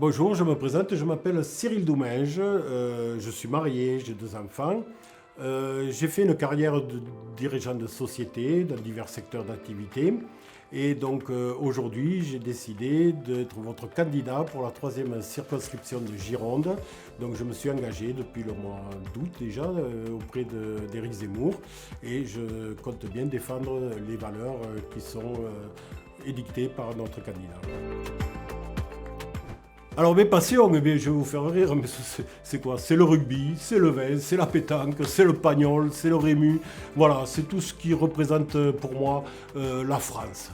Bonjour, je me présente, je m'appelle Cyril Doumenge, je suis marié, j'ai 2 enfants. J'ai fait une carrière de dirigeant de société dans divers secteurs d'activité. Et donc aujourd'hui, j'ai décidé d'être votre candidat pour la troisième circonscription de Gironde. Donc je me suis engagé depuis le mois d'août déjà auprès d'Éric Zemmour et je compte bien défendre les valeurs qui sont édictées par notre candidat. Alors mes passions, je vais vous faire rire, mais c'est quoi? C'est le rugby, c'est le vin, c'est la pétanque, c'est le pagnol, c'est le rému. Voilà, c'est tout ce qui représente pour moi la France.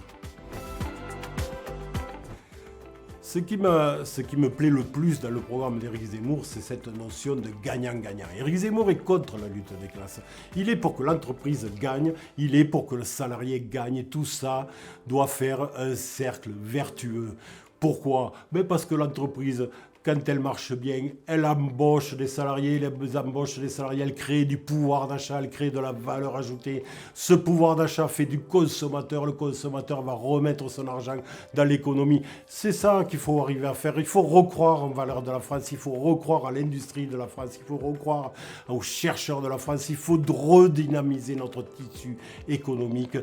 Ce qui me plaît le plus dans le programme d'Éric Zemmour, c'est cette notion de gagnant-gagnant. Éric Zemmour est contre la lutte des classes. Il est pour que l'entreprise gagne, il est pour que le salarié gagne. Et tout ça doit faire un cercle vertueux. Pourquoi? Parce que l'entreprise, quand elle marche bien, elle embauche des salariés, elle crée du pouvoir d'achat, elle crée de la valeur ajoutée. Ce pouvoir d'achat fait du consommateur, le consommateur va remettre son argent dans l'économie. C'est ça qu'il faut arriver à faire. Il faut recroire en valeur de la France, il faut recroire à l'industrie de la France, il faut recroire aux chercheurs de la France, il faut redynamiser notre tissu économique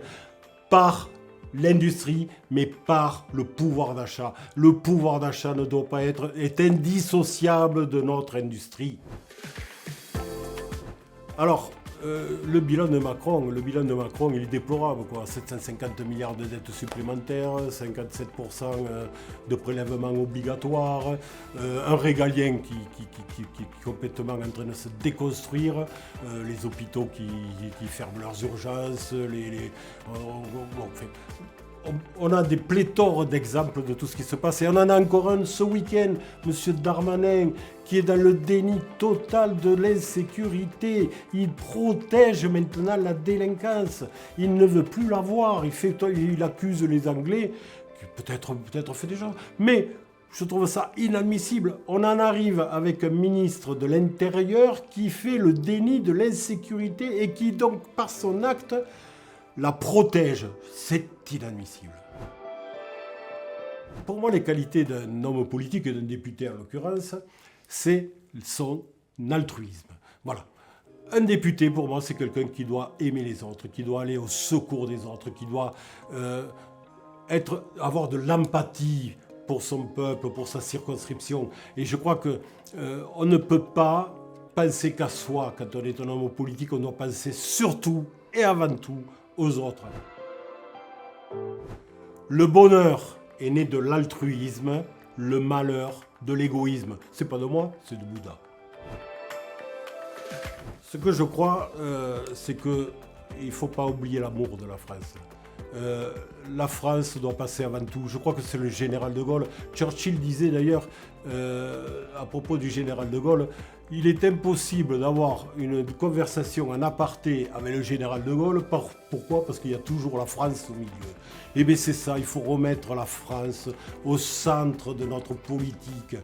par l'industrie, mais par le pouvoir d'achat. Le pouvoir d'achat ne doit pas est indissociable de notre industrie. Alors, le bilan de Macron, il est déplorable, quoi. 750 milliards de dettes supplémentaires, 57% de prélèvements obligatoires, un régalien qui est complètement en train de se déconstruire, les hôpitaux qui ferment leurs urgences, on a des pléthores d'exemples de tout ce qui se passe. Et on en a encore un ce week-end, M. Darmanin, qui est dans le déni total de l'insécurité. Il protège maintenant la délinquance. Il ne veut plus la voir. Il accuse les Anglais, qui peut-être fait déjà. Mais je trouve ça inadmissible. On en arrive avec un ministre de l'Intérieur qui fait le déni de l'insécurité et qui donc, par son acte, la protège. C'est inadmissible. Pour moi, les qualités d'un homme politique et d'un député en l'occurrence, c'est son altruisme. Voilà. Un député, pour moi, c'est quelqu'un qui doit aimer les autres, qui doit aller au secours des autres, qui doit avoir de l'empathie pour son peuple, pour sa circonscription. Et je crois qu'on ne peut pas penser qu'à soi. Quand on est un homme politique, on doit penser surtout et avant tout aux autres. Le bonheur est né de l'altruisme, le malheur de l'égoïsme. C'est pas de moi, c'est de Bouddha. Ce que je crois, c'est qu'il ne faut pas oublier l'amour de la France. La France doit passer avant tout. Je crois que c'est le général de Gaulle. Churchill disait d'ailleurs, à propos du général de Gaulle, il est impossible d'avoir une conversation en aparté avec le général de Gaulle. Pourquoi? Parce qu'il y a toujours la France au milieu. Et bien c'est ça, il faut remettre la France au centre de notre politique.